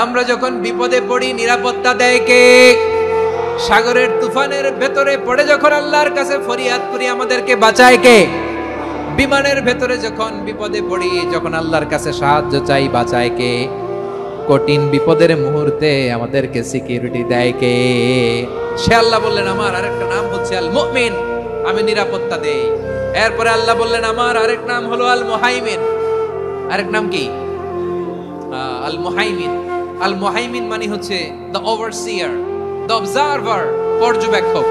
আমরা যখন বিপদে পড়ি নিরাপত্তা দেয় কে? সাগরের তুফানের ভেতরে পড়ে যখন আল্লাহর কাছে ফরিয়াদ করি আমাদেরকে বাঁচায় কে? বিমানের ভেতরে যখন বিপদে পড়ি, যখন আল্লাহর কাছে সাহায্য চাই, বাঁচায় কে? কঠিন বিপদের মুহূর্তে আমাদেরকে সিকিউরিটি দেয় কে? সে আল্লাহ বললেন আমার আরেকটা নাম হচ্ছে আল মুমিন, আমি নিরাপত্তা দেই। এরপরে আল্লাহ বললেন আমার আরেক নাম হলো আল মুহাইমিন। আরেক নাম কি? আল মুহাইমিন। আল মুহাইমিন মানে হচ্ছে দ্য ওভারসিয়ার, দ্য অবজারভার, পর্যবেক্ষক,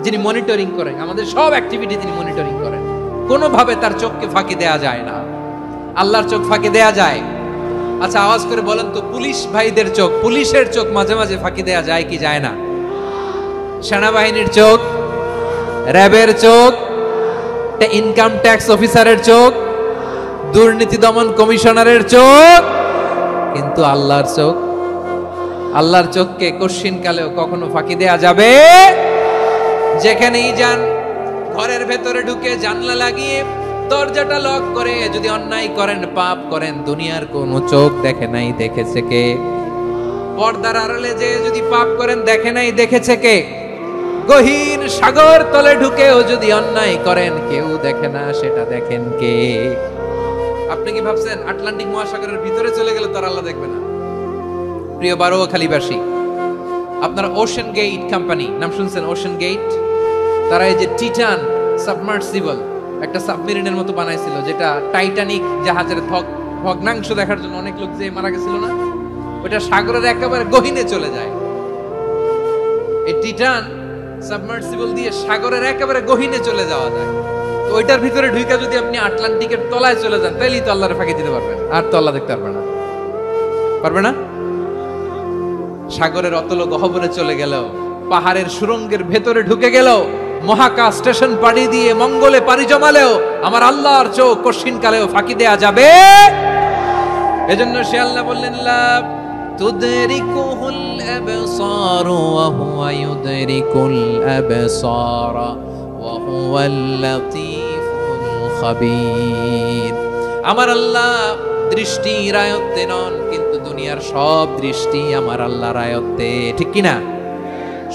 যিনি মনিটরিং করেন আমাদের সব অ্যাক্টিভিটি, তিনি মনিটরিং করেন। কোনোভাবে তার চোখকে ফাঁকি দেয়া যায় না। আল্লাহর চোখ ফাঁকি দেয়া যায়? আচ্ছা আওয়াজ করে বলেন তো, পুলিশ ভাইদের চোখ, পুলিশের চোখ মাঝে মাঝে ফাঁকি দেয়া যায় কি যায় না? সেনাবাহিনীর চোখ, র্যাবের চোখ, ইনকাম ট্যাক্স অফিসারের চোখ, দুর্নীতি দমন কমিশনারের চোখ, কিন্তু আল্লাহর চোখ, আল্লাহর চোখকে কশ্চিন কালেও কখনো ফাঁকি দেয়া যাবে? যেখানেই যান, ঘরের ভেতরে ঢুকে জানলা লাগিয়ে দরজাটা লক করে যদি অন্যায় করেন, পাপ করেন, দুনিয়ার কোন চোখ দেখে নাই, দেখেছে কে? পর্দার আড়ালে যে যদি পাপ করেন, দেখে নাই, দেখেছে কে? গহীন সাগর তলে ঢুকেও যদি অন্যায় করেন, কেউ দেখে না, সেটা দেখেন কে? আপনি কি ভাবছেন আটলান্টিক মহাসাগরের ভিতরে চলে গেলে তার আল্লাহ দেখবে না? প্রিয় বারোয়াখালীবাসী, আপনারা ওশেন গেট কোম্পানি নাম শুনছেন? ওশেন গেট, তারা এই যে টিটান সাবমার্সিবল একটা সাবমেরিনের মতো বানাইছিল, যেটা টাইটানিক জাহাজের ভগ্নাংশ দেখার জন্য অনেক লোক যে মারা গেছিল না, ওটা সাগরের একেবারে গহীনে চলে যায়। এই টিটান সাবমার্সিবল দিয়ে সাগরের একেবারে গহীনে চলে যাওয়া যায়। তো ওইটার ভিতরে ঢুকে যদি আপনি আটলান্টিকের তলায় চলে যান, তাইলেই তো আল্লাহর ফাঁকি দিতে পারবেন, আর তো আল্লাহ দেখতে পারবে না। পারবে না? সাগরের অতল গহ্বরে চলে গেল, পাহাড়ের সুরঙ্গের ভেতরে ঢুকে গেল, মহাকাশ স্টেশন পাড়ি দিয়ে মঙ্গলে পাড়ি জমালেও আমার আল্লাহর চোখ কশিন কালেও ফাঁকি দেয়া যাবে? এজন্য সে আল্লাহ বললেন লা তুদরিকুহুল আবসার ওয়া হুয়া ইউদরিকুল আবসার ওয়া হুয়াল লাতীফুল খাবীর। আমার আল্লাহ দৃষ্টির আয়ত্তে নন, কিন্তু দুনিয়ার সব দৃষ্টি আমার আল্লাহর আয়ত্তে, ঠিক কি না?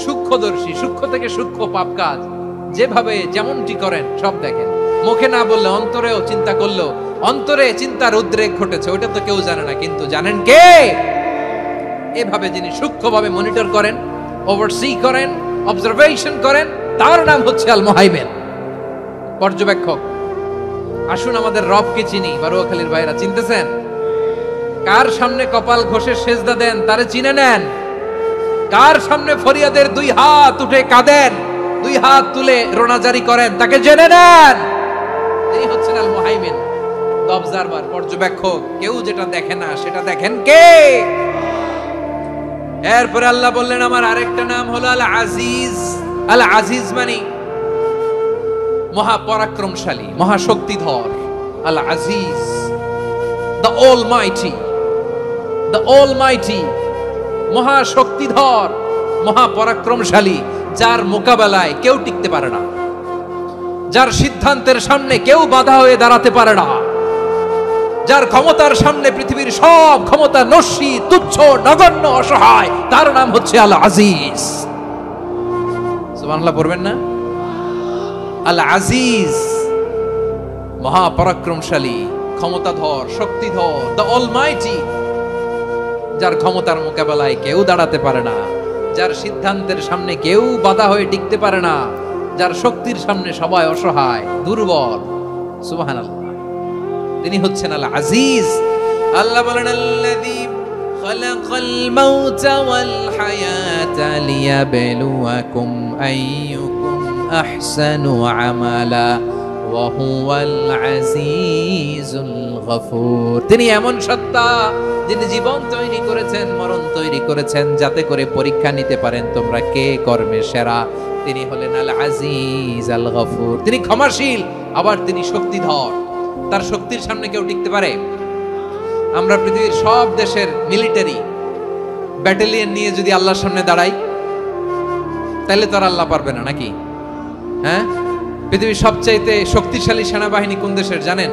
সূক্ষ্মদর্শী, সূক্ষ্ম থেকে সূক্ষ্ম পাপ কাজ যেভাবে যেমনটি করেন সব দেখেন। মুখে না বললে অন্তরেও চিন্তা করলো, অন্তরে চিন্তার উদ্রেক ঘটেছে, ওইটা তো কেউ জানে না, কিন্তু জানেন কে? এভাবে যিনি সূক্ষ্মভাবে মনিটর করেন, ওভারসি করেন, অবজারভেশন করেন, তার নাম হচ্ছে আল মুহাইমিন, পর্যবেক্ষক। আসুন আমাদের রবকে চিনি। বারোয়াখালীর ভাইরা চিনতেছেন? কার সামনে কপাল ঘষে সেজদা দেন তারে চিনে নেন। কার সামনে ফরিয়াদের দুই হাত উঠে কাঁদেন, দুই হাত তুলে রোনাজারি করেন, তাকে জেনে নেন। এই হচ্ছেন আল মুহাইমিন, দ্য অবজারভার, পর্যবেক্ষক। কেউ যেটা দেখে না সেটা দেখেন কে? এরপরে আল্লাহ বললেন আমার আরেকটা নাম হলো আল আজিজ। আল আজিজ মানে মহাপরাক্রমশালী, মহাশক্তিধর। আল আজিজ, দ্য অলমাইটি, দ্য অলমাইটি, মহাশক্তিধর, মহাপরাক্রমশালী, যার মোকাবেলায় কেউ টিকতে পারে না, যার সিদ্ধান্তের সামনে কেউ বাধা হয়ে দাঁড়াতে পারে না, যার ক্ষমতার সামনে পৃথিবীর সব ক্ষমতা নস্যি, তুচ্ছ, নগণ্য, অসহায়, তার নাম হচ্ছে আল আজিজ। সুবহানাল্লাহ পড়বেন না? আল আজিজ, মহাপরাক্রমশালী, ক্ষমতাধর, শক্তিধর, দ্য অলমাইটি, যার ক্ষমতার মোকাবেলায় কেউ দাঁড়াতে পারে না, যার সিদ্ধান্তের সামনে কেউ বাধা হয়ে টিকতে পারে না, যার শক্তির সামনে সবাই অসহায়, দুর্বল। সুবহানাল্লাহ, তিনি হচ্ছেন আল আজিজ। আল্লাহ বলেন আল্লাযী খালাকাল মাউতা ওয়াল হায়াতা লিয়াবলুয়াকুম আইয়ুকুম আহসানু আমালা ওয়া হুয়াল আজিজুল গফুর। তিনি এমন সত্তা যিনি জীবন তৈরি করেছেন, মরণ তৈরি করেছেন, যাতে করে পরীক্ষা নিতে পারেন তোমরা কে কর্মে সেরা। তিনি হলেন আল আজিজ আল গফুর। তিনি ক্ষমাশীল, আবার তিনি শক্তিধর। তার শক্তির সামনে কেউ টিকতে পারে? আমরা পৃথিবীর সব দেশের মিলিটারি ব্যাটালিয়ন নিয়ে যদি আল্লাহর সামনে দাঁড়াই, তাহলে তো আর আল্লাহ পারবে না নাকি? হ্যাঁ, পৃথিবীর সবচাইতে শক্তিশালী সেনাবাহিনী কোন দেশের জানেন?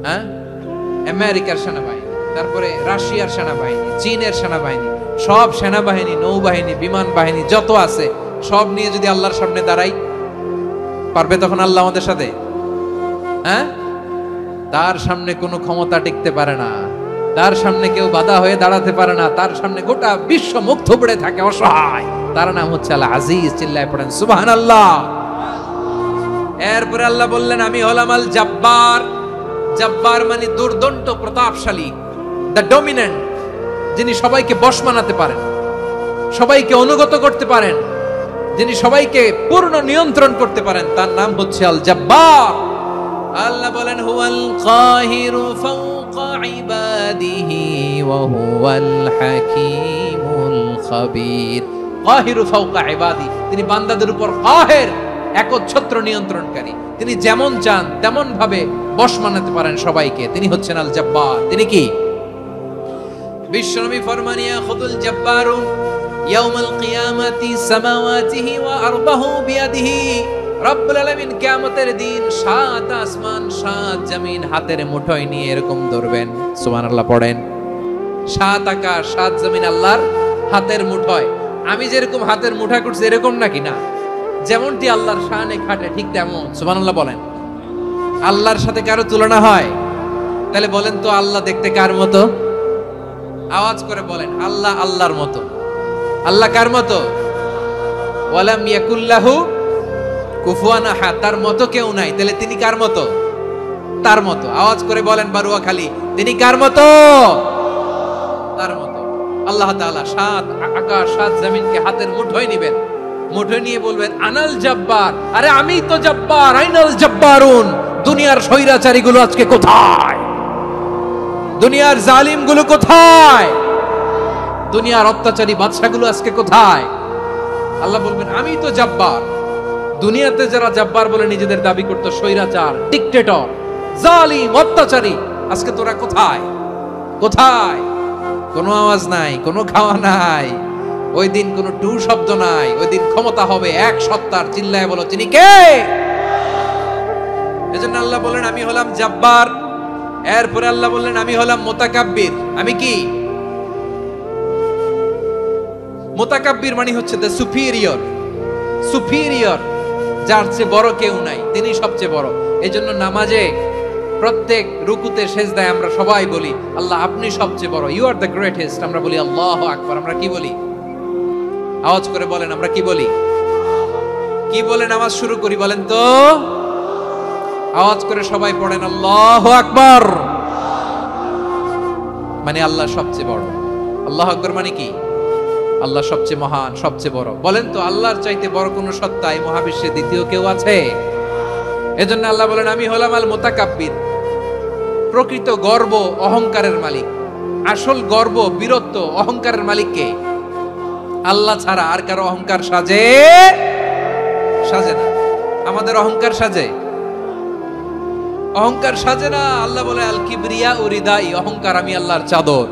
হ্যাঁ, আমেরিকার সেনাবাহিনী। তারপরে রাশিয়ার সেনাবাহিনী, চীনের সেনাবাহিনী, সব সেনাবাহিনী, নৌবাহিনী, বিমান বাহিনী যত আছে সব নিয়ে যদি আল্লাহর সামনে দাঁড়াই, পারবে তখন আল্লাহ আমাদের সাথে? হ্যাঁ, তার সামনে কোনো ক্ষমতা টিকতে পারে না, তার সামনে কেউ বাধা হয়ে দাঁড়াতে পারে না, তার সামনে গোটা বিশ্ব মুখ থুবড়ে থাকে অসহায়। তার নাম হচ্ছে আল আজিজ। চিল্লায় পড়েন সুবহানাল্লাহ। এরপরে আল্লাহ বললেন আমি হলাম আল জব্বার। জব্বার মানে দুর্দন্ত প্রতাপশালী, দ্য ডমিনেন্ট, যিনি সবাইকে বশ মানাতে পারেন, সবাইকে অনুগত করতে পারেন, যিনি সবাইকে পূর্ণ নিয়ন্ত্রণ করতে পারেন, তার নাম হচ্ছে আল জব্বার। আল্লাহ বলেন হুয়াল কাহিরু ফাওকা ইবাদিহি ওয়া হুয়াল হাকীমুল খাবীর। কাহিরু ফাওকা ইবাদি, তিনি বান্দাদের উপর কাহের, একচ্ছত্র নিয়ন্ত্রণকারী। তিনি যেমন চান তেমন ভাবে বশ মানাতে পারেন সবাইকে। তিনি হচ্ছেন আল জব্বার। তিনি কি? বিশ্বনবী ফরমান ইয়াখুদুল জব্বারু ইয়াউমাল কিয়ামাতি সামাওয়াতিহি ওয়া আরদাহু বিয়াদিহি। রব্বুল আলামিন কিয়ামতের দিন সাত আসমান সাত জমিন হাতের মুঠোয় নিয়ে এরকম ধরবেন। সুবহানাল্লাহ পড়েন। সাত আকাশ সাত জমিন আল্লাহর হাতের মুঠোয়। আমি যেরকম হাতের মুঠা করছি এরকম নাকি? না, যেমনটি আল্লাহর শানে খাটে ঠিক তেমন। সুবহানাল্লাহ বলেন। আল্লাহর সাথে কারো তুলনা হয়? তাহলে বলেন তো আল্লাহ দেখতে কার মতো? আওয়াজ করে বলেন আল্লাহ আল্লাহর মতো। আল্লাহ কার মতো? ওয়ালাম ইয়াকুল্লাহু কুফুয়ান আহাদ, তার মতো কেউ নাই। তাহলে তিনি কার মতো? তার মতো। আওয়াজ করে বলেন বারুয়াখালী, তিনি কার মতো? তার মতো। আল্লাহ তাআলা সাত আকাশ সাত জমিনকে হাতের মুঠোয় নিবেন, মুঠোয় নিয়ে বলবেন আনাল জব্বার। আরে আমি তো জব্বার। আইনাল জব্বারুন। দুনিয়ার স্বৈরাচারী গুলো আজকে কোথায়? দুনিয়ার জালিম গুলো কোথায়? দুনিয়ার অত্যাচারী বাদশাগুলো আজকে কোথায়? আল্লাহ বলবেন আমি তো জব্বার। দুনিয়াতে যারা জব্বার বলে নিজেদের দাবি করতো, স্বৈরাচার, ডিক্টেটর, জালিম, অত্যাচারী, আজকে তোরা কোথায়? কোথায়? কোনো আওয়াজ নাই, কোনো খাওয়া নাই, ওই দিন কোনো টু শব্দ নাই। ওই দিন ক্ষমতা হবে এক সত্তার। চিল্লায় বলো তিনি কে? এজন্য আল্লাহ বললেন আমি হলাম জব্বার। এরপরে আল্লাহ বললেন আমি হলাম মুতাকাব্বির। আমি কি? মুতাকাব্বির মানে হচ্ছে দ্য সুপিরিয়র। সুপিরিয়র, যার চেয়ে বড় কেউ নাই, তিনি সবচেয়ে বড়। এজন্য নামাজে প্রত্যেক রুকুতে সেজদায় আমরা সবাই বলি আল্লাহ আপনি সবচেয়ে বড়, ইউ আর দ্য গ্রেটেস্ট। আমরা বলি আল্লাহু আকবার। আমরা কি বলি? আওয়াজ করে বলেন আমরা কি বলি? কি বলে নামাজ শুরু করি বলেন তো? আওয়াজ করে সবাই পড়েন আল্লাহু আকবার। মানে আল্লাহ সবচেয়ে বড়। আল্লাহু আকবার মানে কি? আল্লাহ সবচেয়ে মহান, সবচেয়ে বড়। বলেন তো আল্লাহর চাইতে বড় কোন সত্তা এই মহাবিশ্বে দ্বিতীয় কেউ আছে? এজন্য আল্লাহ বলেন আমি হলাম আল মুতাকাব্বির। প্রকৃত গর্ব অহংকারের মালিক। আসল গর্ব, বীরত্ব, অহংকারের মালিক কে? আল্লাহ ছাড়া আর কারো অহংকার সাজে? সাজে না। আমাদের অহংকার সাজে? অহংকার সাজে না। আল্লাহ বলে আল কিবরিয়া উরিদাই, অহংকার আমি আল্লাহর চাদর।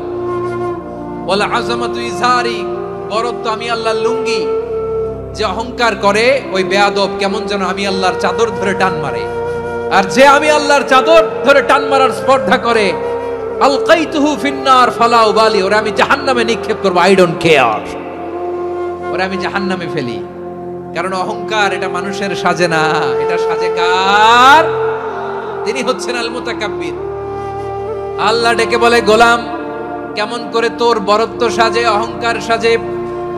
বলে আযমাতু ইজারি, বরত্ব আমি আল্লাহর লুঙ্গি। যে অহংকার করে ওই বেয়াদব কেমন যেন আমি আল্লাহর চাদর ধরে টান মারে। আর যে আমি আল্লাহর চাদর ধরে টান মারার স্পর্ধা করে আলকাইতুহু ফিন্নার ফালা উবালি, ওরা আমি জাহান্নামে নিক্ষেপ করব। আই ডোন্ট কেয়ার, ওরা আমি জাহান্নামে ফেলি। কারণ অহংকার এটা মানুষের সাজে না, এটা সাজে কার? তিনি হচ্ছেন আল মুতাকাব্বির। আল্লাহ ডেকে বলে গোলাম কেমন করে তোর বরত্ব সাজে, অহংকার সাজে?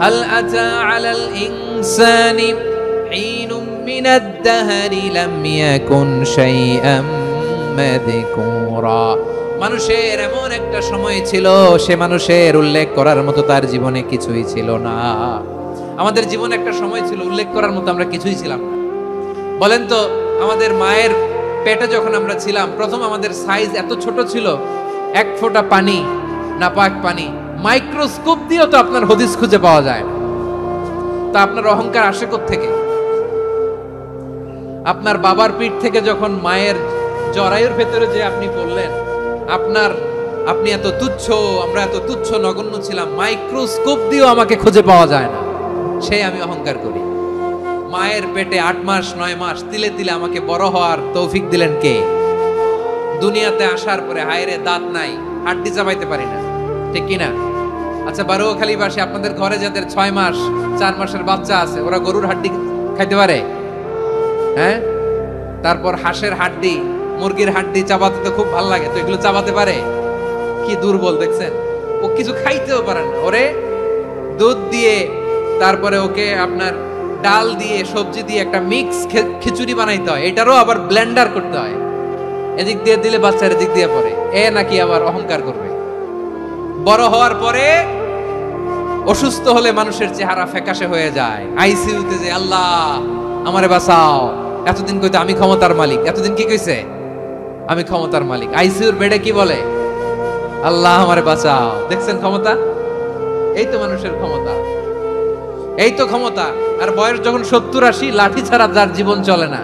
হাল আতা আলাল ইনসানি হিনুম মিনাদ দাহরি লাম ইয়াকুন শাইআম মাযকুরা। মানুষের এমন একটা সময় ছিল, সে মানুষের উল্লেখ করার মতো তার জীবনে কিছুই ছিল না। আমাদের জীবনে একটা সময় ছিল উল্লেখ করার মতো আমরা কিছুই ছিলাম না। বলেন তো আমাদের মায়ের পেটে যখন আমরা ছিলাম, প্রথম আমাদের সাইজ এত ছোট ছিল, এক ফোঁটা পানি, নাপাক পানি, মাইক্রোস্কোপ দিয়েও তো আপনার হদিস খুঁজে পাওয়া যায়। তা আপনার অহংকার আসে কোত্থেকে? আপনার বাবার পিঠ থেকে যখন মায়ের জরায়ুর ভেতরে যে আপনি বললেন আপনি এত তুচ্ছ, আমরা এত তুচ্ছ নগণ্য ছিলাম, মাইক্রোস্কোপ দিয়েও আমাকে খুঁজে পাওয়া যায় না, সেই আমি অহংকার করি। মায়ের পেটে 8 মাস 9 মাস তিলে তিলে আমাকে বড় হওয়ার তৌফিক দিলেন কে? দুনিয়াতে আসার পরে হায়রে দাঁত নাই, হাড্ডি চাবাইতে পারি না, ঠিক কিনা? আচ্ছা, বারোখালীবাসী, আপনাদের ঘরে যাদের 6 মাস 4 মাসের বাচ্চা আছে, ওরা গরুর হাড্ডি খাইতে পারে? হ্যাঁ। তারপর হাঁসের হাড্ডি, মুরগির হাড্ডি চাবাতে তো খুব ভালো লাগে, তো এগুলো চাবাতে পারে? কি দুর্বল দেখছেন, ও কিছু খাইতেও পারে না। ওরে দুধ দিয়ে, তারপরে ওকে আপনার ডাল দিয়ে, সবজি দিয়ে একটা মিক্স খিচুড়ি বানাইতে হয়, এটারও আবার ব্লেন্ডার করতে হয়। এদিক দিয়ে দিলে বাচ্চার এদিক দিয়ে পড়ে, এ নাকি আবার অহংকার করবে। বড় হওয়ার পরে অসুস্থ হলে মানুষের চেহারা ফ্যাকাশে হয়ে যায়, আইসিইউতে যে আল্লাহ আমারে বাঁচাও, এতদিন কইতো আমি ক্ষমতার মালিক, এতদিন কি কইছে আমি ক্ষমতার মালিক, আইসিইউর বেডে কি বলে আল্লাহ আমারে বাঁচাও। দেখছেন ক্ষমতা? এই তো মানুষের ক্ষমতা, এই তো ক্ষমতা। আর বয়স যখন 70-80, লাঠি ছাড়া যার জীবন চলে না,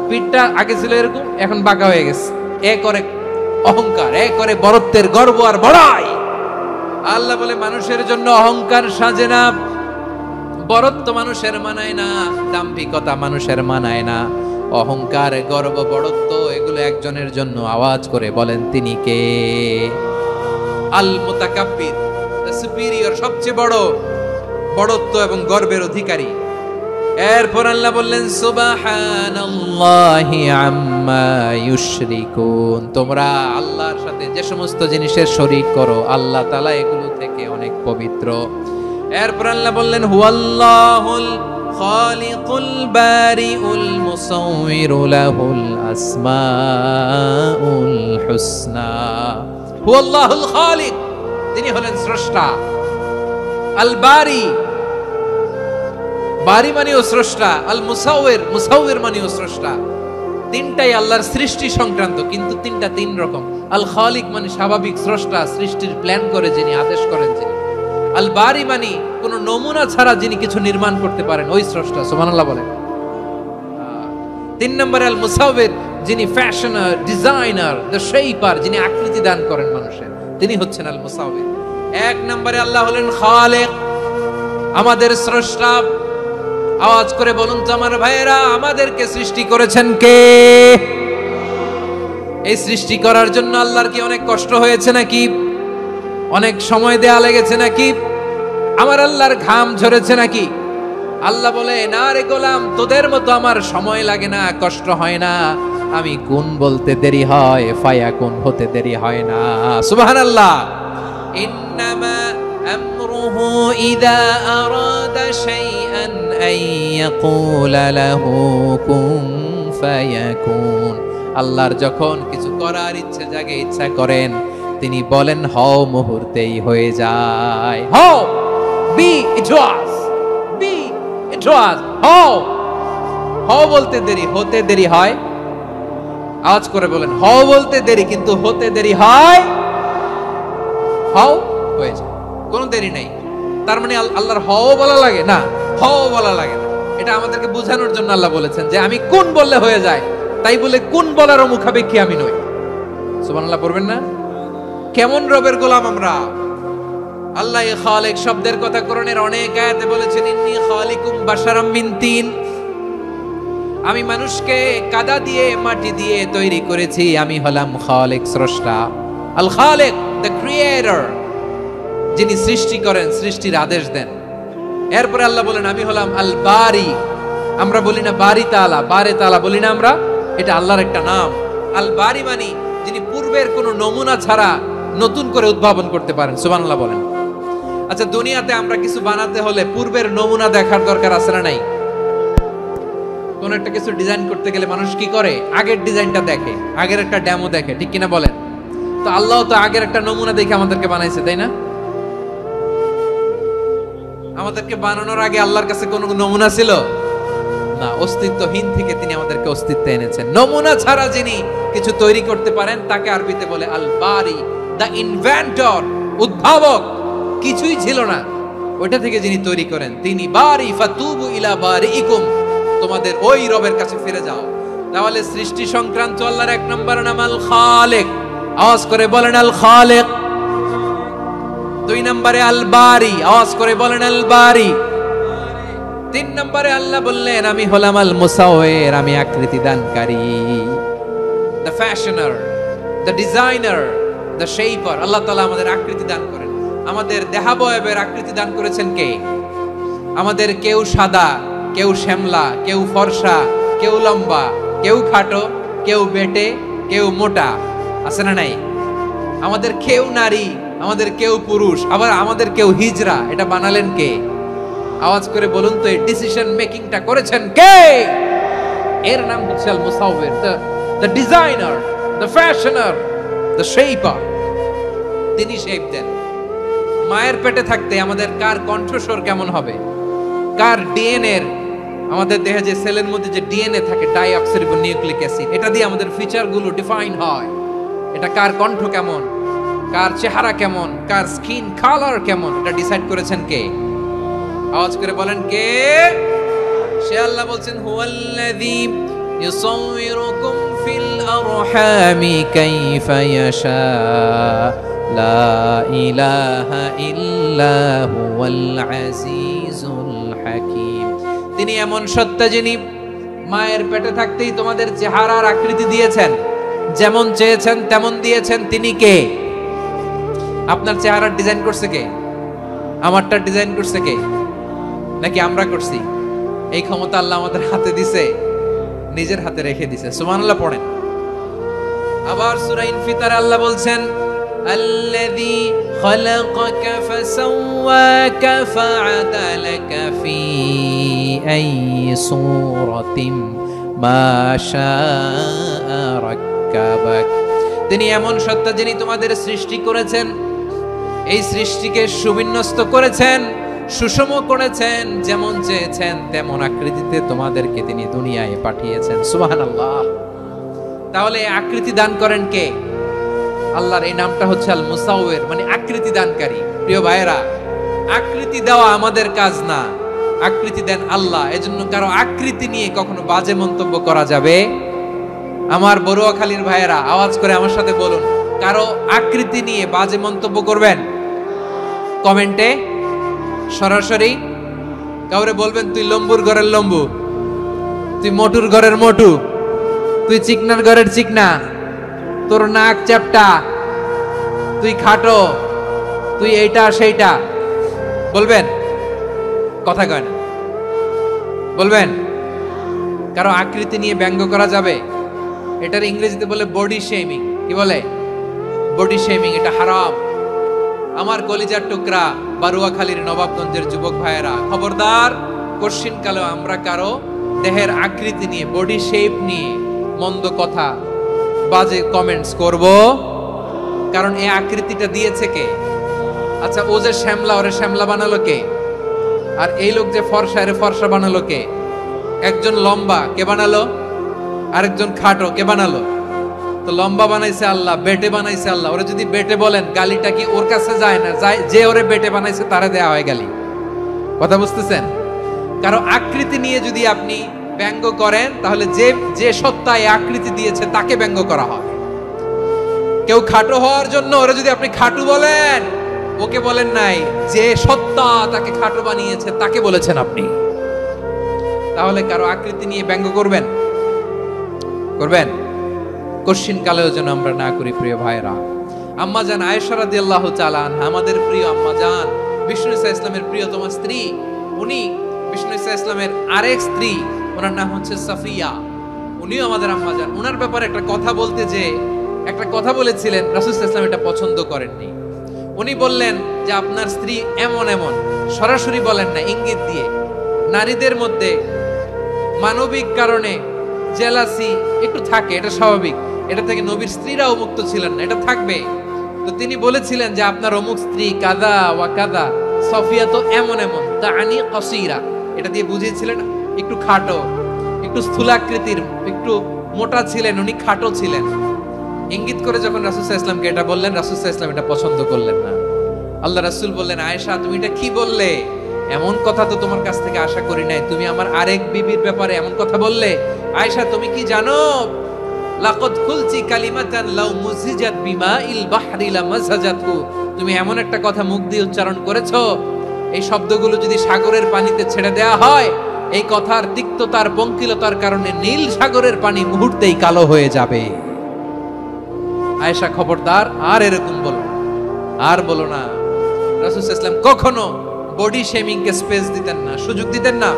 পিঠটা আগে ছিল এরকম, এখন বাঁকা হয়ে গেছে। এ করে অহংকার, এ করে বড়ত্বের গর্ব আর বড়াই। আল্লাহ বলে মানুষের জন্য অহংকার সাজে না, বড়ত্ব মানুষের মানায় না, দাম্ভিকতা মানুষের মানায় না, অহংকার, গর্ব, বড়ত্ব এগুলো একজনের জন্য। আওয়াজ করে বলেন তিনি কে? আল মুতাকাব্বির, দ্য সুপিরিয়র, সবচেয়ে বড় বড়ত্ব এবং গর্বের অধিকারী। এরপর আল্লাহ বললেন সুবহানাল্লাহি আম্মা ইউশরিকুন, তোমরা আল্লাহর সাথে যে সমস্ত জিনিসের শরীক করো, আল্লাহ তাআলা এগুলো থেকে অনেক পবিত্র। এরপর আল্লাহ বললেন হুয়াল্লাহুল খালিকুল বারিউল মুসাউবিরু লাহুল আসমাউল হুসনা। হুয়াল্লাহুল খালিক, তিনি হলেন স্রষ্টা। আল বারি, বারি মানেও স্রষ্টা। আল মুসাউবির, মুসাউবির মানেও স্রষ্টা। তিনটাই আল্লাহর সৃষ্টি সংক্রান্ত, কিন্তু তিনটা তিন রকম। আল খালিক মানে স্বাভাবিক স্রষ্টা, সৃষ্টির প্ল্যান করে যিনি, আদেশ করেন যিনি। আল বারি মানে কোন নমুনা ছাড়া যিনি কিছু নির্মাণ করতে পারেন, ওই স্রষ্টা। সুবহানাল্লাহ বলেন। 3 নম্বরে আল মুসাউবির, যিনি ফ্যাশনার, ডিজাইনার, দ্য শেপার, যিনি আকৃতি দান করেন মানুষের, তিনি হচ্ছেন আল মুসাউবির। 1 নম্বরে আল্লাহ হলেন খালিক, আমাদের স্রষ্টা। আওয়াজ করে বলুন তো আমার ভাইয়েরা, আমাদেরকে সৃষ্টি করেছেন কে? এই সৃষ্টি করার জন্য আল্লাহর কি অনেক কষ্ট হয়েছে নাকি? অনেক সময় দেয়া লেগেছে নাকি? আমার আল্লাহর ঘাম ঝরেছে নাকি? আল্লাহ বলে, না রে গোলাম, তোদের মতো আমার সময় লাগে না, কষ্ট হয় না। আমি কোন বলতে দেরি হয়, ফায়াকুন হতে দেরি হয় না। সুবহানাল্লাহ। ইন্নামা আমরুহু ইযা আরাদা শাইআন আন ইয়াকুলা লাহু কুন ফায়াকুন। আল্লাহর যখন কিছু করার ইচ্ছে জাগে, ইচ্ছা করেন, তিনি বলেন হও, মুহূর্তেই হয়ে যায়। হও, বি ইট ওয়াজ, বি ইট ওয়াজ। হও, হও বলতে দেরি, হতে দেরি হয়। আওয়াজ করে বলেন, হও বলতে দেরি, কিন্তু হতে দেরি হয়। হও, হয়ে যায়, কোনো দেরি নাই। তার মানে আল্লাহর হও বলা লাগে না, হও বলা লাগে না। এটা আমাদেরকে বোঝানোর জন্য আল্লাহ বলেছেন যে আমি কোন বললে হয়ে যায়, তাই বলে কোন বলারও মুখাপেক্ষী আমি নই। সুবহানাল্লাহ পড়বেন না? কেমন রবের গোলাম আমরা। আল্লাহ খালিক শব্দের কথা কোরআনের অনেক আয়াতে বলেছেন, ইন্নী খালিকুম বাশারাম মিন তিন, আমি মানুষকে কাদা দিয়ে, মাটি দিয়ে তৈরি করেছি। আমি হলাম খালিক, স্রষ্টা। আল খালিক, দ্য ক্রিয়েটর, যিনি সৃষ্টি করেন, সৃষ্টির আদেশ দেন। এরপরে আল্লাহ বলেন আমি হলাম আল বারি। আমরা বলি না বারি তাআলা, বারে তাআলা বলি না আমরা, এটা আল্লাহর একটা নাম। আল বারি মানে যিনি পূর্বের কোনো নমুনা ছাড়া নতুন করে উদ্ভাবন করতে পারেন। সুবহানাল্লাহ বলেন। আচ্ছা, দুনিয়াতে আমরা কিছু বানাতে হলে পূর্বের নমুনা দেখার দরকার আছে না নাই? কোন একটা কিছু ডিজাইন করতে গেলে মানুষ কি করে? আগের ডিজাইনটা দেখে, আগের একটা ডেমো দেখে, ঠিক কিনা বলেন? তো আল্লাহ তো আগের একটা নমুনা দেখে আমাদেরকে বানাইছে, তাই না? আমাদেরকে বানানোর আগে আল্লাহর কাছে কোনো নমুনা ছিল না, অস্তিত্বহীন থেকে তিনি আমাদেরকে অস্তিত্বে এনেছেন। নমুনা ছাড়া যিনি কিছু তৈরি করতে পারেন তাকে আরবিতে বলে আল বারি, দ্য ইনভেন্টর, উদ্ভাবক। কিছুই ছিল না, ওইটা থেকে যিনি তৈরি করেন তিনি বারি। ফাতুবু ইলা বারিইকুম, তোমাদের ওই রবের কাছে ফিরে যাও। তাহলে সৃষ্টি সংক্রান্ত আল্লাহর 1 নম্বর নাম আল খালিক। আওয়াজ করে বলেন আল খালিক। 2 নম্বরে আল বারি। আওয়াজ করে বলেন আল বারি। 3 নম্বরে আল্লাহ বললেন আমি হলাম আল মুসাউবির, আমি আকৃতি দানকারী, the fashioner, the designer, the shaper. আল্লাহ তাআলা আমাদের আকৃতি দান করেন। আমাদের দেহাবয়বের আকৃতি দান করেছেন কে? আমাদের কেউ সাদা, কেউ শ্যামলা, কেউ ফর্সা, কেউ লম্বা, কেউ খাটো, কেউ বেটে, কেউ মোটা, আছে না নাই? আমাদের কেউ নারী, আমাদের কেউ পুরুষ, আবার আমাদের কেউ হিজড়া। এটা বানালেন কে? আওয়াজ করে বলুন তো, এই ডিসিশন মেকিংটা করেছেন কে? এর নাম হচ্ছে আল মুসাউবির, the designer, the fashioner, the shaper. তিনি শেপ দেন। মায়ের পেটে থাকতে আমাদের কার কণ্ঠস্বর কেমন হবে, কার ডিএনএ, আমাদের দেহে যে সেলের মধ্যে যে ডিএনএ থাকে, ডাইঅক্সিরিবোনিউক্লিক অ্যাসিড, এটা দিয়ে আমাদের ফিচারগুলো ডিফাইন হয়। এটা কার কণ্ঠ কেমন, কার চেহারা কেমন, কার স্কিন কালার কেমন, এটা ডিসাইড করেছেন কে? আওয়াজ করে বলেন কে? সে আল্লাহ বলছেন, হুয়াল্লাযী ইউসাউবিরুকুম ফিল আরহামি কাইফা ইয়াশা লা ইলাহা ইল্লা হুয়াল আজিজুল হাকীম। তিনি এমন সত্তা যিনি মায়ের পেটে থাকতেই তোমাদের চেহারার আকৃতি দিয়েছেন, যেমন চেয়েছেন তেমন দিয়েছেন। তিনি কে? আপনার চেহারার ডিজাইন করছে কে? আমারটা ডিজাইন করছে কে? নাকি আমরা করছি? এই ক্ষমতা আল্লাহ আমাদের হাতে দিছে, নিজের হাতে রেখে দিছে। সুবহানাল্লাহ পড়েন। আবার সূরা ইনফিতার আল্লাহ বলছেন, আল্লাযী খালাকাকা ফাসাওয়াকা ফাআদালাকা ফি আইয়ি সূরাতিন মা শাআ রাক্কাবাক। তিনি এমন সত্তা যিনি তোমাদের সৃষ্টি করেছেন, এই সৃষ্টিকে সুবিন্যস্ত করেছেন, সুষম করেছেন, যেমন চেয়েছেন তেমন আকৃতিতে তোমাদেরকে তিনি দুনিয়ায় পাঠিয়েছেন। সুবহানাল্লাহ। তাহলে আকৃতি দান করেন কে? আল্লাহর এই নামটা হচ্ছে আল মুসাউবির, মানে আকৃতি দানকারী। প্রিয় ভাইয়েরা, আকৃতি দেওয়া আমাদের কাজ না, আকৃতি দেন আল্লাহ। এজন্য কারো আকৃতি নিয়ে কখনো বাজে মন্তব্য করা যাবে? আমার বড়ুয়াখালীর ভাইয়েরা আওয়াজ করে আমার সাথে বলুন, কারো আকৃতি নিয়ে বাজে মন্তব্য করবেন? কমেন্টে সরাসরি কাউরে বলবেন, তুই লম্বুর ঘরের লম্বু, তুই মোটুর ঘরের মোটু, তুই চিকনার ঘরের চিকনা, তোর নাক চ্যাপটা, তুই খাটো, তুই এইটা সেইটা বলবেন? কথা কয় না, বলবেন? কারো আকৃতি নিয়ে ব্যঙ্গ করা যাবে? এটার ইংরেজিতে বলে বডি শেমিং। কি বলে? Body shaming. এটা হারাম। আমার কলিজার টুকরা বারুয়াখালীর নবাবগঞ্জের যুবক ভাইয়েরা, খবরদার, কোশ্চিনকালেও আমরা কারো দেহের আকৃতি নিয়ে, বডি শেপ নিয়ে মন্দ কথা, বাজে কমেন্টস করব? কারণ এই আকৃতিটা দিয়েছে কে? আচ্ছা, ও যে শ্যামলা, ওরে শ্যামলা বানালো কে? আর এই লোক যে ফর্সা, এর ফর্সা বানালো কে? একজন লম্বা, কে বানালো? আরেকজন খাটো, কে বানালো? তো লম্বা বানাইছে আল্লাহ, বেটে বানাইছে আল্লাহ। ওরা যদি বেটে বলেন, গালিটা কি ওর কাছে যায় না? যায়। যে ওরে বেটে বানাইছে তারে দেয়া হয় গালি। কথা বুঝতেছেন? কারো আকৃতি নিয়ে যদি আপনি ব্যঙ্গ করেন, তাহলে যে যে সত্তা এই আকৃতি দিয়েছে তাকে ব্যঙ্গ করা হয়। কেউ খাটো হওয়ার জন্য ওরা যদি আপনি খাটু বলেন, ওকে বলেন নাই, যে সত্তা তাকে খাটো বানিয়েছে তাকে বলেছেন আপনি। তাহলে কারো আকৃতি নিয়ে ব্যঙ্গ করবেন? করবেন? কোশ্চিন কালেও যেন আমরা না করি। প্রিয় ভাইরা, আম্মা জান আয়েশা রাদিয়াল্লাহু তাআলা আনহা, আমাদের প্রিয় আম্মা জান, বিষ্ণু ইসা ইসলামের প্রিয়তম স্ত্রী, উনি বিষ্ণু ইসা ইসলামের আরেক স্ত্রী, ওনার নাম হচ্ছে সাফিয়া, উনিও আমাদের আম্মা জান। ওনার ব্যাপারে একটা কথা বলতে যে একটা কথা বলেছিলেন, রাসূল সাল্লাল্লাহু আলাইহি ওয়াসাল্লাম এটা পছন্দ করেননি। উনি বললেন যে আপনার স্ত্রী এমন এমন, সরাসরি বলেন না, ইঙ্গিত দিয়ে। নারীদের মধ্যে মানবিক কারণে জেলাসি একটু থাকে, এটা স্বাভাবিক। এটা থেকে নবীর স্ত্রীরাও মুক্ত ছিলেন না, এটা থাকবে। তো তিনি বলেছিলেন যে আপনার অমুক স্ত্রী কাদা ওয়া কাদা, সফিয়া তো এমন এমন, তাআনি কাসীরা, এটা দিয়ে বুঝিয়েছিলেন একটু খাটো, একটু স্থূলাকৃতির, একটু মোটা ছিলেন, উনি খাটো ছিলেন। ইঙ্গিত করে যখন রাসূল সাল্লাল্লাহু আলাইহি ওয়াসাল্লামকে এটা বললেন, রাসূল সাল্লাল্লাহু আলাইহি ওয়াসাল্লাম এটা পছন্দ করলেন না। আল্লাহ রাসূল বললেন, আয়েশা তুমি এটা কি বললে? এমন কথা তো তোমার কাছ থেকে আশা করি নাই। তুমি আমার আরেক বিবির ব্যাপারে এমন কথা বললে। আয়েশা, তুমি কি জানো, লাকাদ কুলতি কালিমাতান লাউ মুজিজাত বিমাইল বাহরি লামাজাজাতহু, তুমি এমন একটা কথা মুখ দিয়ে উচ্চারণ করেছো, এই শব্দগুলো যদি সাগরের পানিতে ছেড়ে দেওয়া হয়, এই কথার তিক্ততার, পঙ্কিলতার কারণে নীল সাগরের পানি মুহূর্তেই কালো হয়ে যাবে। আয়েশা খবরদার আর এরকম বলো না, আর বলো না। রাসূল সাল্লাল্লাহু আলাইহি ওয়াসাল্লাম কখনো বডি শেমিং কে স্পেস দিতেন না, সুযোগ দিতেন না।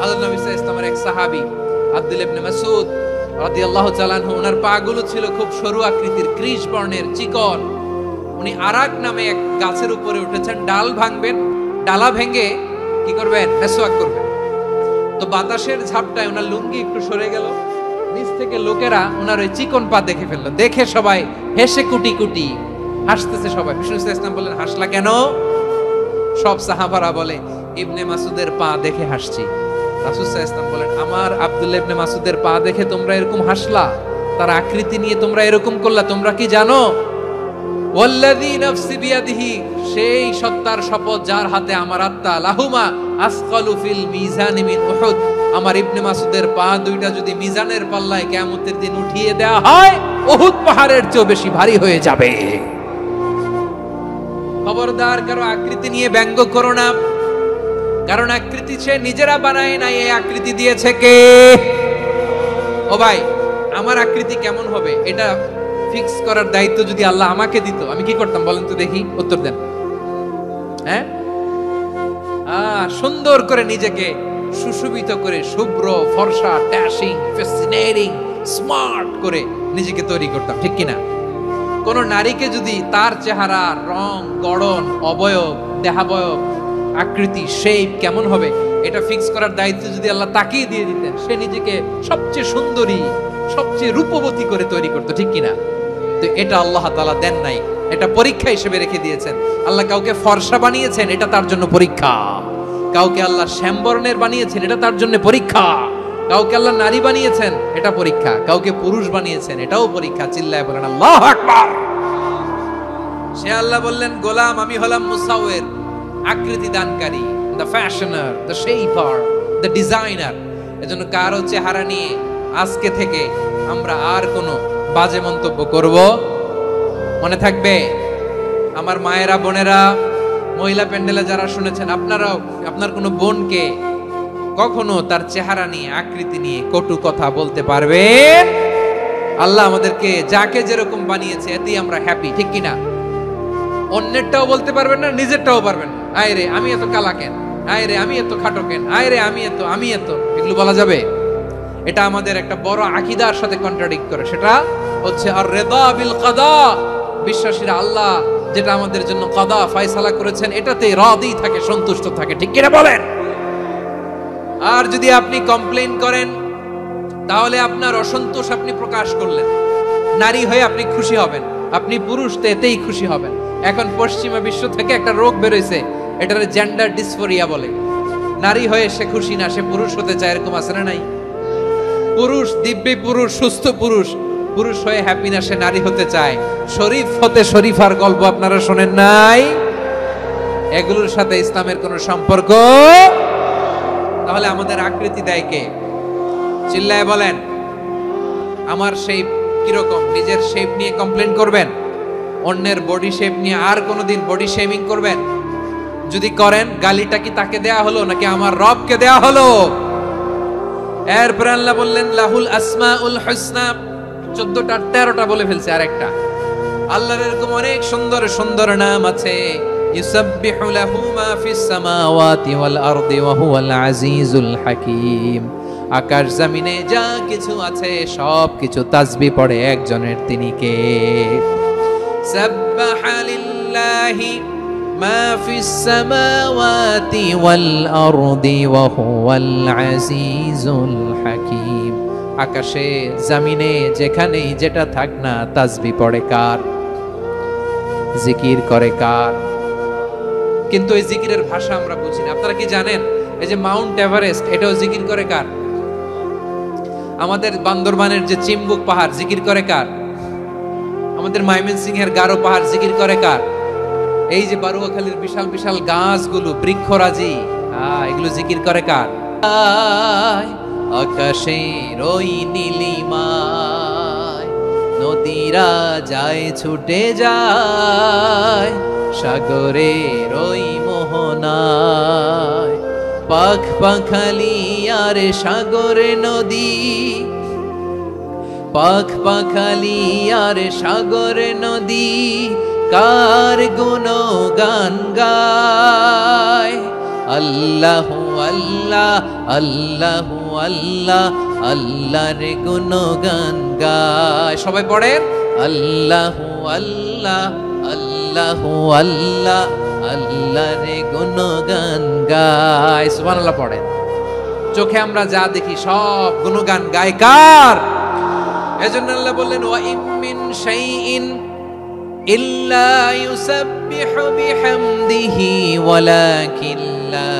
আল্লাহর নবী সাল্লাল্লাহু আলাইহি ওয়াসাল্লামের এক সাহাবী আব্দুল্লাহ ইবনে মাসউদ রাদিয়াল্লাহু তাআলা আনহু, ওনার পাগুলো ছিল খুব সরু আকৃতির, কৃশ বর্ণের, চিকন। উনি আরাক নামে এক গাছের উপরে উঠেছেন, ডাল ভাঙবেন, ডালা ভেঙে কি করবেন, মেসওয়াক করবেন। তো বাতাসের ঝাপটায় ওনার লুঙ্গি একটু সরে গেল, নিচ থেকে লোকেরা ওনার ওই চিকন পা দেখে ফেললো, দেখে সবাই হেসে কুটি কুটি হাসতেছে সবাই। বিষ্ণু ইসলাম বললেন, হাসলা কেন? সব সাহাবারা বলে, ইবনে মাসুদের পা দেখে হাসছি। রাসূল সাল্লাল্লাহু আলাইহি ওয়াসাল্লাম বলেন, আমার আব্দুল্লাহ ইবনে মাসুদের পা দেখে তোমরা এরকম হাসলা, তার আকৃতি নিয়ে তোমরা এরকম করলা, তোমরা কি জানো? ওয়াল্লাযী নাফসি বিয়াদিহি, সেই সত্তার শপথ যার হাতে আমার আত্মা, লাহুমা আসকালু ফিল মিজানি মিন উহুদ, আমার ইবনে মাসুদের পা দুইটা যদি মিজানের পাল্লায় কিয়ামতের দিন উঠিয়ে দেওয়া হয়, উহুদ পাহাড়ের চেয়ে বেশি ভারী হয়ে যাবে। খবরদার কারো আকৃতি নিয়ে ব্যঙ্গ করো না, কারণ আকৃতি সে নিজেরা বানায় না, এই আকৃতি দিয়েছে কে? ও ভাই, আমার আকৃতি কেমন হবে এটা ফিক্স করার দায়িত্ব যদি আল্লাহ আমাকে দিত, আমি কি করতাম বলেন তো দেখি, উত্তর দেন। হ্যাঁ, সুন্দর করে নিজেকে সুশোভিত করে, শুভ্র ফর্সা, ড্যাশিং, ফ্যাসিনেটিং, স্মার্ট করে নিজেকে তৈরি করতাম, ঠিক কিনা? কোন নারীকে যদি তার চেহারা, রং, গড়ন, অবয়ব, দেহাবয়ব, আকৃতি, শেপ কেমন হবে এটা ফিক্স করার দায়িত্ব যদি আল্লাহ তাকেই দিয়ে দিতেন, সে নিজেকে সবচেয়ে সুন্দরী, সবচেয়ে রূপবতী করে তৈরি করতো, ঠিক কিনা? তো এটা আল্লাহ তাআলা দেন নাই, এটা পরীক্ষা হিসেবে রেখে দিয়েছেন। আল্লাহ কাউকে ফর্সা বানিয়েছেন, এটা তার জন্য পরীক্ষা। কাউকে আল্লাহ শ্যামবর্ণের বানিয়েছেন, এটা তার জন্য পরীক্ষা। কাউকে আল্লাহ নারী বানিয়েছেন, এটা পরীক্ষা। কাউকে পুরুষ বানিয়েছেন, এটাও পরীক্ষা। চিল্লায় বলেন আল্লাহু আকবার। সে আল্লাহ বললেন, গোলাম আমি হলাম মুসাওয়ির, আকৃতি দানকারী, the fashioner, the shaper, the designer. এজন্য কারো চেহারা নিয়ে আজকে থেকে আমরা আর কোনো বাজে মন্তব্য করব মনে থাকবে। আমার মায়েরা, বোনেরা, মহিলা প্যান্ডেলে যারা শুনেছেন, আপনারাও আপনার কোনো বোনকে কখনো তার চেহারা নিয়ে, আকৃতি নিয়ে কটু কথা বলতে পারবেন? আল্লাহ আমাদেরকে যাকে যেরকম বানিয়েছে এতেই আমরা হ্যাপি, ঠিক কিনা? অন্যেরটাও বলতে পারবেন না, নিজেরটাও পারবেন না। আয় রে আমি এত কালা কেন, আয় রে আমি এত খাটো কেন, আয় রে আমি এত, এগুলো বলা যাবে? এটা আমাদের একটা বড় আকীদার সাথে কন্ট্রাডিক্ট করে। সেটা হচ্ছে আর রিদা বিল কাদা, বিশ্বাসীরা আল্লাহ যেটা আমাদের জন্য কাদা ফয়সালা করেছেন এটাতে রাদি থাকে, সন্তুষ্ট থাকে, ঠিক কিনা বলেন? আর যদি আপনি কমপ্লেইন করেন তাহলে আপনার অসন্তোষ আপনি প্রকাশ করলেন। নারী হয়ে আপনি খুশি হবেন, আপনি পুরুষ তো এতেই খুশি হবেন। এখন পশ্চিমা বিশ্ব থেকে একটা রোগ বেরোইছে, এটারে জেন্ডার ডিসফোরিয়া বলে। নারী হয়ে সে খুশি না, সে পুরুষ হতে চায়, এরকম আছে না নাই? পুরুষ, দিব্যি পুরুষ, সুস্থ পুরুষ, পুরুষ হয়ে হ্যাপি না, সে নারী হতে চায়। শরীফ হতে শরীফার গল্প আপনারা শোনেন নাই? এগুলোর সাথে ইসলামের কোনো সম্পর্ক? তাহলে আমাদের আকৃতি দেয় কে? চিল্লায় বলেন। আমার শেপ কিরকম, নিজের শেপ নিয়ে কমপ্লেন করবেন? অন্যের বডি শেপ নিয়ে আর কোনোদিন বডি শেমিং করবেন? যদি করেন, গালিটা কি তাকে দেয়া হলো নাকি আমার রবকে দেয়া হলো? এরপর আল্লাহ বললেন লাহুল আসমাউল হুসনা, 14টা 13টা বলে ফেলছে আরেকটা। আল্লাহর এরকম অনেক সুন্দর সুন্দর নাম আছে। ইউসাব্বিহু লাহু মা ফিস সামাওয়াতি ওয়াল আরদি ওয়া হুয়াল আজিজুল হাকীম। আকাশ জমিনে যা কিছু আছে সব কিছু তাসবিহ পড়ে একজনের, তিনি কে? সাব্বাহা লিল্লাহি মা ফিস সামাওয়াতি ওয়াল আরদি ওয়া হুয়াল আজিজুল হাকীম। আকাশে জমিনে যেখানেই যেটা থাক না, তাসবিহ পড়ে কার? জিকির করে কার? কিন্তু এই জিকিরের ভাষা আমরা বুঝি না। আপনারা কি জানেন এই যে মাউন্ট এভারেস্ট, এটাও জিকির করে কার? আমাদের বান্দরবানের যে চিম্বুক পাহাড়, জিকির করে কার? আমাদের ময়মনসিংহের গারো পাহাড়, জিকির করে কার? এই যে বারুয়াখালীর বিশাল বিশাল গাছগুলো, বৃক্ষরাজি, এগুলো জিকির করে কার? আকাশের ওই নীলিমায় নদীরা যায় ছুটে যায়, সাগরের ওই মোহনায় পাখ পাখালি আর সাগরে নদী পাখ পাখালি আর সাগর নদী কার গুণগান গায়। আল্লাহ আল্লাহ আল্লাহ আল্লাহ আল্লাহর গুণগান গায়। সবাই পড়েন আল্লাহ আল্লাহ আল্লাহ আল্লাহ আল্লাহর গুণগান গায়। সুবহানাল্লাহ পড়েন। চোখে আমরা যা দেখি সব গুণগান গায় কার? এজন্য আল্লাহ বললেন ওয়া ইম মিন শাইইন ইল্লা ইউসাব্বিহু বিহামদিহি ওয়ালাকিন লা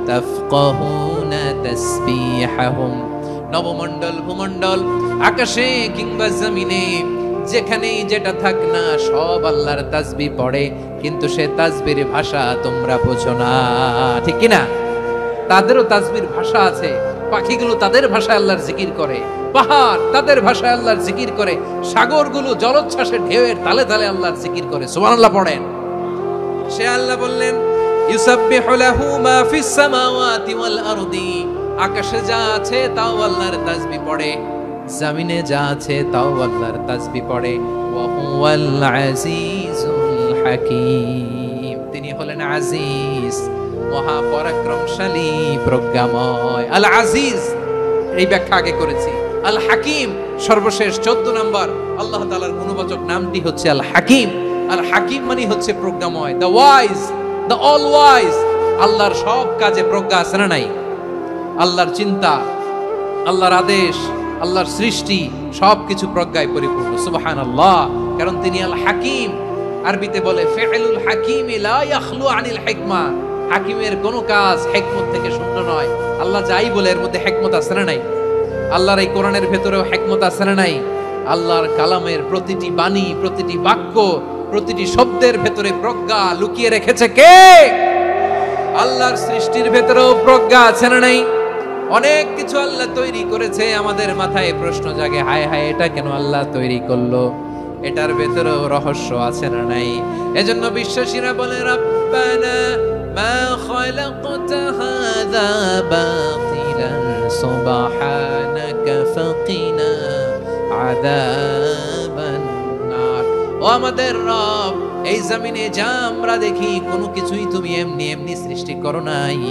তাফকাহুনা তাসবিহাহুম। নবমণ্ডল ভূমণ্ডল আকাশে কিংবা জমিনে যেখানেই যেটা থাক না সব আল্লাহর তাসবিহ পড়ে, কিন্তু সে তাসবির ভাষা তোমরা বোঝো না, ঠিক কি না? তাদেরও তাসবির ভাষা আছে। পাখিগুলো তাদের ভাষায় আল্লাহর জিকির করে, পাহাড় তাদের ভাষায় আল্লাহর জিকির করে, সাগরগুলো জলোচ্ছ্বাসে ঢেউয়ের তালে তালে আল্লাহর জিকির করে। সুবহানাল্লাহ পড়েন। সে আল্লাহ বললেন ইউসাব্বিহু লাহু মা ফিস সামাওয়াতি ওয়াল আরদি। আকাশে যা আছে তাও আল্লাহর তাসবিহ পড়ে, জমিনে যা আছে তাও আল্লাহর তাসবিহ পড়ে। ওয়া হুয়াল আজিজুল হাকীম। তিনি হলেন আজিজ, মহা পরাক্রমশালী, প্রজ্ঞাময়। আল আজিজ এই ব্যাখ্যা আগে করেছি। আল হাকিম সর্বশেষ 14 নম্বর আল্লাহ তাআলার গুণবাচক নামটি হচ্ছে আল হাকিম। আল হাকিম মানে হচ্ছে প্রজ্ঞাময়, the wise, the all wise. আল্লাহর সব কাজে প্রজ্ঞা আছে না নাই? আল্লাহর চিন্তা, আল্লাহর আদেশ, আল্লাহর সৃষ্টি সবকিছু প্রজ্ঞায় পরিপূর্ণ। সুবহানাল্লাহ। কারণ তিনি আল হাকিম। আরবিতে বলে ফিআলুল হাকিম লা ইয়াখলু আনিল হিকমা। হাকিমের কোন কাজ হিকমত থেকে শূন্য নয়। আল্লাহ যাই বলে এর মধ্যে হিকমত আছে না নাই? আল্লাহর এই কোরআনের ভেতরেও হিকমত আছে না নাই? আল্লাহর কালামের প্রতিটি বাণী, প্রতিটি বাক্য, প্রতিটি শব্দের ভেতরে প্রজ্ঞা লুকিয়ে রেখেছে কে? আল্লাহর সৃষ্টির ভেতরেও প্রজ্ঞা আছে না নাই? অনেক কিছু আল্লাহ তৈরি করেছে, আমাদের মাথায় প্রশ্ন জাগে, হায় হায় এটা কেন আল্লাহ তৈরি করলো? এটার ভেতরেও রহস্য আছে না নাই? এজন্য বিশ্বাসীরা বলে রব্বানা মা খালাকতা হাযা বাতিলান সুবহানাকা ফাকিনা আযাবান নার। ও আমাদের রব, এই জমিনে যা আমরা দেখি কোনো কিছুই তুমি এমনি এমনি সৃষ্টি করো নাই,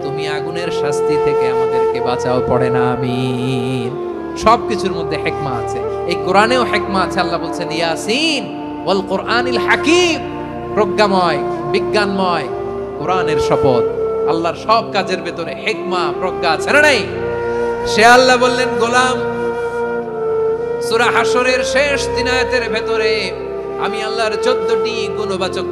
তুমি আগুনের শাস্তি থেকে আমাদেরকে বাঁচাও। পড়ে না আমিন। সবকিছুর মধ্যে হিকমা আছে, এই কোরআনেও হিকমা আছে। আল্লাহ বলছেন ইয়াসিন ওয়াল কোরআনিল হাকিম। প্রজ্ঞাময়, বিজ্ঞানময় কোরআনের শপথ। আল্লাহর সব কাজের ভেতরে হিকমা, প্রজ্ঞা আছে না নাই? সে আল্লাহ বললেন গোলাম, সূরা হাশরের শেষ 3 আয়াতের ভেতরে আমি আল্লাহর 14টি গুণবাচক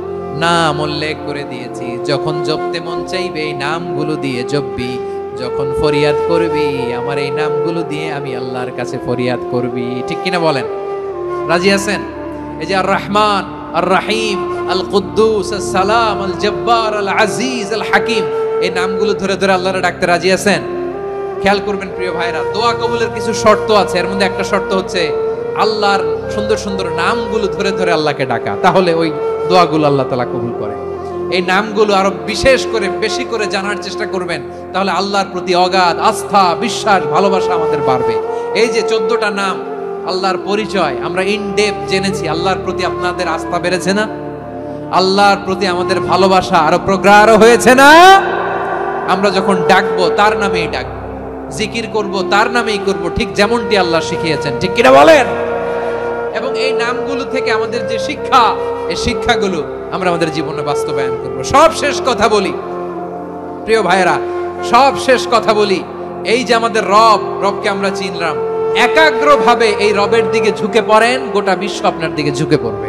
নাম উল্লেখ করে দিয়েছি। যখন জপতে মন চাইবে এই নামগুলো দিয়ে জপবি, যখন ফরিয়াদ করবি আমার এই নামগুলো দিয়ে আমি আল্লাহর কাছে ফরিয়াদ করবি। ঠিক কিনা বলেন? রাজি আছেন? এই যে আর রহমান, আর রাহিম, আল কুদ্দুস, আস সালাম, আল জব্বার, আল আজিজ, আল হাকিম, এই নামগুলো ধরে ধরে আল্লাহরে ডাকতে রাজি আছেন? খেয়াল করবেন প্রিয় ভাইরা, দোয়া কবুলের কিছু শর্ত আছে। এর মধ্যে একটা শর্ত হচ্ছে আল্লাহর সুন্দর সুন্দর নামগুলো ধরে ধরে আল্লাহকে ডাকা, তাহলে ওই দোয়াগুলো আল্লাহ তাআলা কবুল করে। এই নামগুলো আরো বিশেষ করে বেশি করে জানার চেষ্টা করবেন, তাহলে আল্লাহর প্রতি অগাধ আস্থা, বিশ্বাস, ভালোবাসা আমাদের বাড়বে। এই যে 14টা নাম আল্লাহর পরিচয় আমরা ইন ডেপথ জেনেছি, আল্লাহর প্রতি আপনাদের আস্থা বেড়েছে না? আল্লাহর প্রতি আমাদের ভালোবাসা আরো প্রগাঢ় হয়েছে না? আমরা যখন ডাকবো তার নামেই ডাকবো, জিকির করব তার নামেই করব, ঠিক যেমনটি আল্লাহ শিখিয়েছেন। ঠিক কিনা বলেন? এবং এই নামগুলো থেকে আমাদের যে শিক্ষা, এই শিক্ষাগুলো আমরা আমাদের জীবনে বাস্তবায়ন করব। সব শেষ কথা বলি প্রিয় ভাইরা, সব শেষ কথা বলি, এই যে আমাদের রবকে আমরা চিনলাম, একাগ্রভাবে এই রবের দিকে ঝুঁকে পড়েন, গোটা বিশ্ব আপনার দিকে ঝুঁকে পড়বে।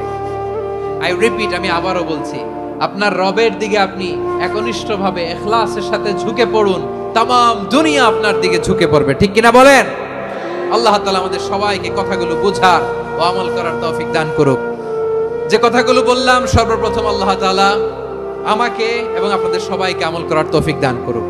আই রিপিট, আমি আবারও বলছি, আপনার রবের দিকে আপনি একনিষ্ঠভাবে ইখলাসের সাথে ঝুঁকে পড়ুন, তামাম দুনিয়া আপনার দিকে ঝুঁকে পড়বে। ঠিক কিনা বলেন? আল্লাহ তাআলা আমাদের সবাইকে কথাগুলো বোঝার ও আমল করার তৌফিক দান করুক। যে কথাগুলো বললাম, সর্বপ্রথম আল্লাহ তাআলা আমাকে এবং আপনাদের সবাইকে আমল করার তৌফিক দান করুক।